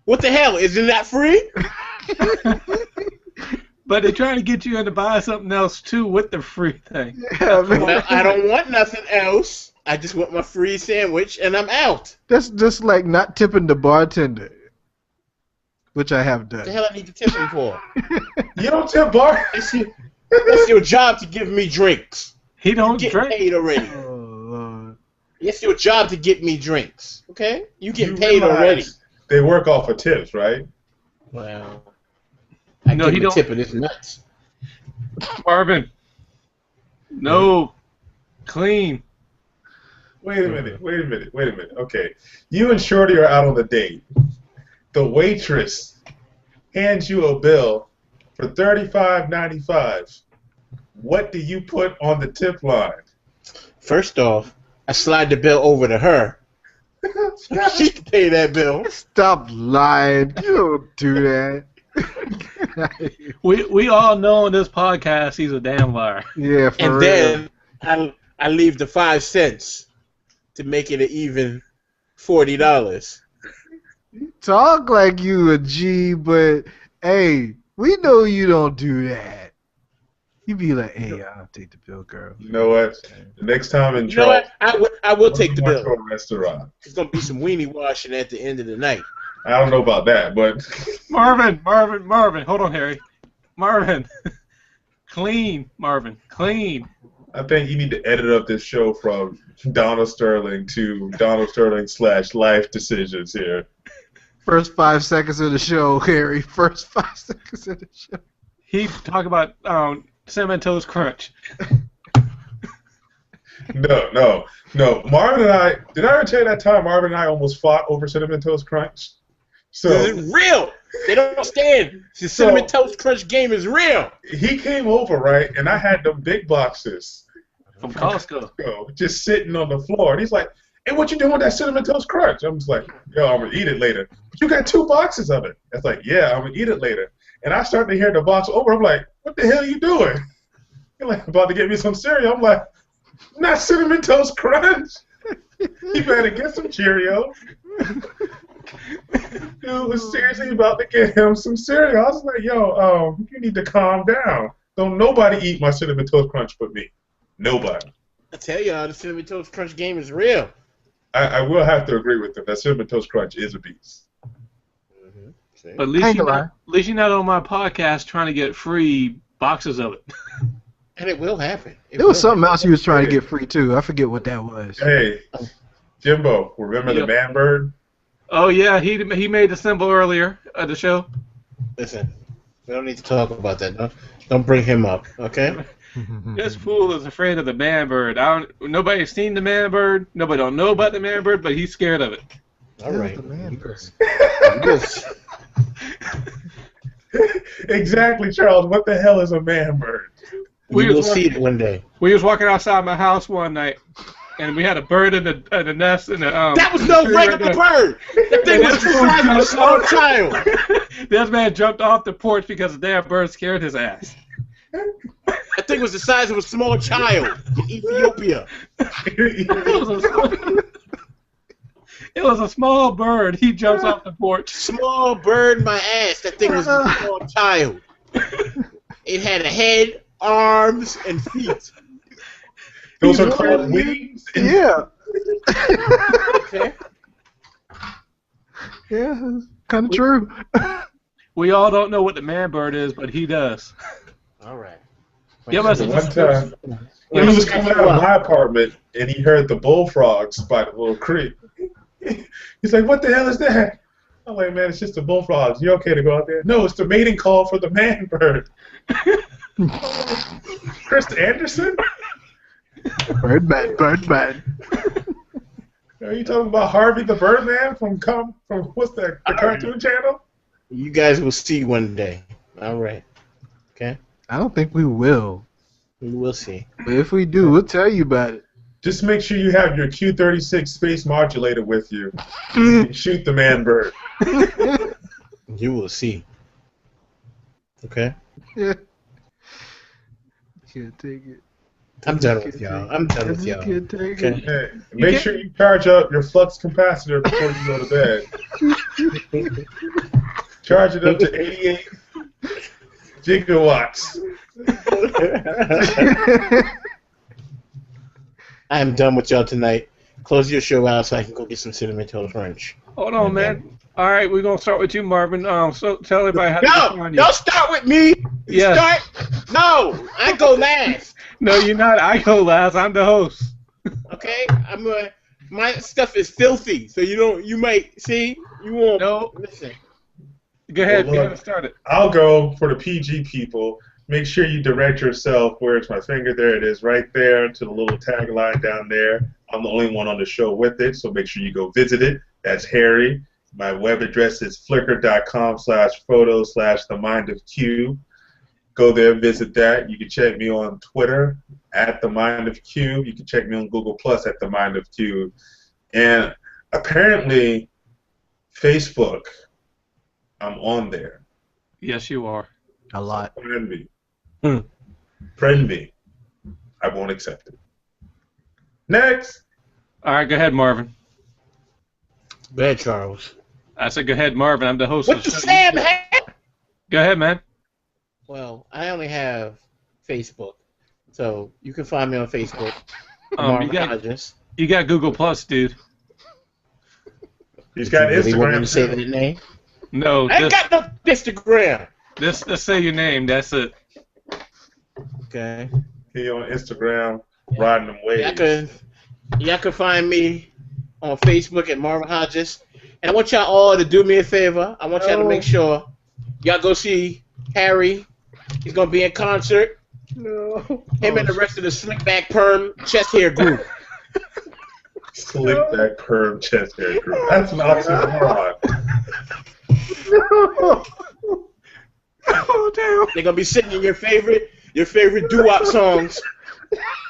What the hell? Isn't that free? But they're trying to get you in to buy something else too with the free thing. Yeah, man. Well, I don't want nothing else. I just want my free sandwich and I'm out. That's just like not tipping the bartender, which I have What the done. hell I need to tip him for? You don't tip bar. That's your job to give me drinks. He You don't get drink. paid already. Oh Lord. It's your job to get me drinks. Okay? You get You paid realize already. They work off of tips, right? Well, I No, give he him a don't- tip of this nuts. Marvin. No. Clean. Wait a minute. Okay. You and Shorty are out on a date. The waitress hands you a bill for $35.95. What do you put on the tip line? First off, I slide the bill over to her. She can pay that bill. Stop lying. You don't do that. We all know in this podcast he's a damn liar. Yeah, for And real. then I leave the 5 cents to make it an even $40. Talk like you a G, but hey, we know you don't do that. You be like, hey, I'll take the bill, girl. You know what? The next time in You know what? I will take the to bill. a restaurant. There's going to be some weenie washing at the end of the night. I don't know about that, but Marvin. Hold on, Harry. Marvin. Clean, Marvin. Clean. I think you need to edit up this show from Donald Sterling to Donald Sterling / life decisions here. First 5 seconds of the show, Harry. First 5 seconds of the show. He talk about Cinnamon Toast Crunch. No. Marvin and I, did I ever tell you that time Marvin and I almost fought over Cinnamon Toast Crunch? So it's real. They don't understand. The Cinnamon Toast Crunch game is real. He came over, right, and I had them big boxes From Costco. Just sitting on the floor. And he's like, hey, what you doing with that Cinnamon Toast Crunch? I'm just like, yo, I'm going to eat it later. But you got 2 boxes of it. It's like, yeah, I'm going to eat it later. And I start to hear the box over. I'm like, what the hell are you doing? You're like, about to get me some cereal. I'm like, not Cinnamon Toast Crunch. You better get some Cheerios. Dude was seriously about to get him some cereal. I was like, yo, you need to calm down. Don't nobody eat my Cinnamon Toast Crunch but me. Nobody. I tell y'all, the Cinnamon Toast Crunch game is real. I will have to agree with them. That Cinnamon Toast Crunch is a beast. Mm-hmm. But at least you're not on my podcast trying to get free boxes of it. And it will happen. There was something else he was trying to get free, too. I forget what that was. Hey, Jimbo, remember the man bird? Oh, yeah, he made the symbol earlier at the show. Listen, we don't need to talk about that. Don't bring him up, okay? This fool is afraid of the man bird. Nobody's seen the man bird. Nobody don't know about the man bird, but he's scared of it. All right. The man bird. Exactly, Charles. What the hell is a man bird? We will see it one day. We was walking outside my house one night, and we had a bird in the nest. In the, that was no regular bird. That thing was the size of a small child. This man jumped off the porch because the damn bird scared his ass. That thing was the size of a small child in Ethiopia. It was a small bird. He jumps off the porch. Small bird, my ass. That thing was a small child. It had a head, arms, and feet. Those are called wings? Yeah. Okay. Yeah, kind of true. We all don't know what the man bird is, but he does. All right. One time, he was coming out of my apartment, and he heard the bullfrogs by the little creek. He's like, what the hell is that? I'm like, man, it's just the bullfrogs. You okay to go out there? No, it's the mating call for the man bird. Chris Anderson? Birdman. Are you talking about Harvey the Birdman from what's that, the Cartoon Channel? You guys will see one day. All right. Okay? I don't think we will. We will see. But if we do, we'll tell you about it. Just make sure you have your Q-36 space modulator with you. You can shoot the man bird. You will see. Okay? Yeah. Can't take it. I'm done with y'all. Can't take it. Hey, make sure you charge up your flux capacitor before you go to bed. Charge it up to 88 gigawatts. I am done with y'all tonight. Close your show out so I can go get some Cinnamon Toast Crunch. Hold on, man. All right, we're gonna start with you, Marvin. So tell everybody how to find you. Don't start with me. Yeah. No, I go last. No, you're not. I go last. I'm the host. Okay, my stuff is filthy, so you might see. You won't. No. Listen. Go ahead. Well, Get it started. I'll go for the PG people. Make sure you direct yourself. Where's my finger? There it is, right there to the little tagline down there. I'm the only one on the show with it, so make sure you go visit it. That's Harry. My web address is flickr.com/photo/themindofq. Go there, visit that. You can check me on Twitter @themindofq. You can check me on Google Plus @themindofq. And apparently, Facebook, I'm on there. Yes, you are. A lot. Friend me. Friend me. I won't accept it. Next. All right, go ahead, Marvin. Go ahead, Charles. I said, go ahead, Marvin. I'm the host. What the Sam have? Go ahead, man. Well, I only have Facebook, so you can find me on Facebook. You got Google Plus, dude. He's got Instagram. Want me to Instagram. say that name? No, I ain't got no Instagram. Just say your name. That's it. Okay. He on Instagram riding them waves. Y'all can find me on Facebook at Marvin Hodges. And I want y'all all to do me a favor. I want y'all to make sure y'all go see Harry. He's going to be in concert. No. Him and the rest of the slick back perm chest hair group. Slick back perm chest hair group. That's an oxymoron. No. Oh damn! They're gonna be singing your favorite doo-wop songs,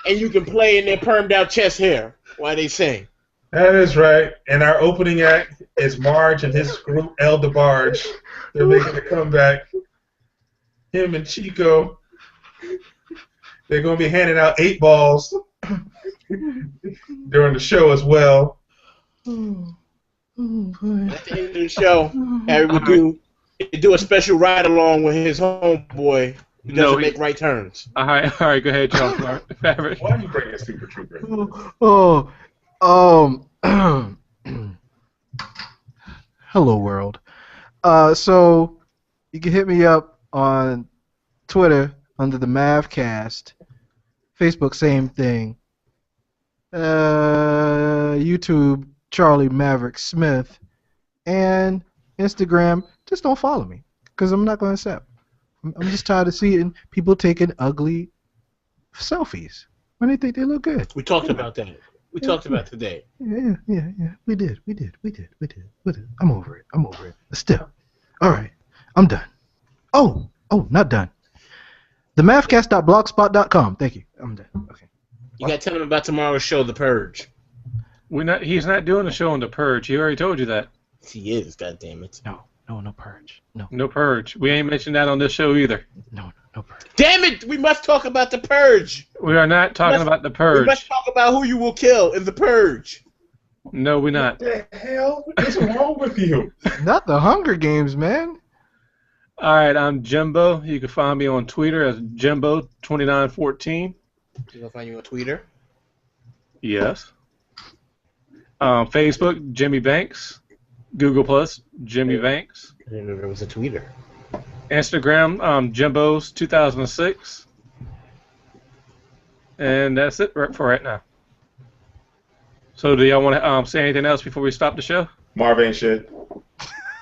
and you can play in their permed out chest hair while they sing. That is right. And our opening act is Marge and his group El DeBarge. They're making a comeback. Him and Chico. They're gonna be handing out 8 balls during the show as well. Oh, At the end of the show, Harry will do a special ride along with his homeboy who doesn't make right turns. All right, go ahead, Charles. Why are you bringing a Super Trooper? Hello world. So you can hit me up on Twitter under the Mavcast. Facebook, same thing. YouTube, Charlie Maverick Smith, and Instagram. Just don't follow me, because I'm not going to accept. I'm just tired of seeing people taking ugly selfies when they think they look good. We talked about that. We talked about today. Yeah. We did. I'm over it. Still. All right. I'm done. Oh, not done. TheMavcast.blogspot.com. Thank you. I'm done. Okay. You got to tell him about tomorrow's show, The Purge. He's not doing a show on The Purge. He already told you that. He is, goddammit. No Purge. No Purge. We ain't mentioned that on this show either. No Purge. Damn it! We must talk about The Purge. We are not talking about The Purge. We must talk about who you will kill in The Purge. No, we're not. What the hell is wrong with you? Not the Hunger Games, man. All right, I'm Jimbo. You can find me on Twitter as Jimbo2914. You gonna find you on Twitter? Yes. Facebook, Jimmy Banks. Google Plus, Jimmy Banks. I didn't know there was a Twitter. Instagram, Jimbo's 2006. And that's it for right now. So do y'all want to say anything else before we stop the show? Marv ain't shit.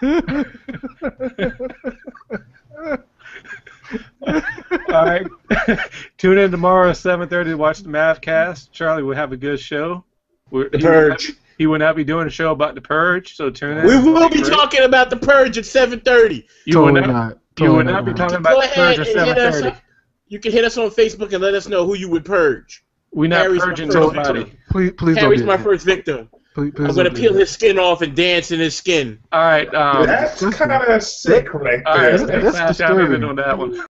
All right. Tune in tomorrow at 7:30 to watch the Mavcast. Charlie will have a good show. The Purge. He will not be doing a show about The Purge, so tune in. We will be talking about The Purge at 7:30. You will not be talking about The Purge at 7:30. You can hit us on Facebook and let us know who you would purge. We're not purging nobody. Please Harry's don't my first victim. Please I'm going to peel his skin off and dance in his skin. All right. That's kind of sick right there. All right, that's fast down disturbing. on that one.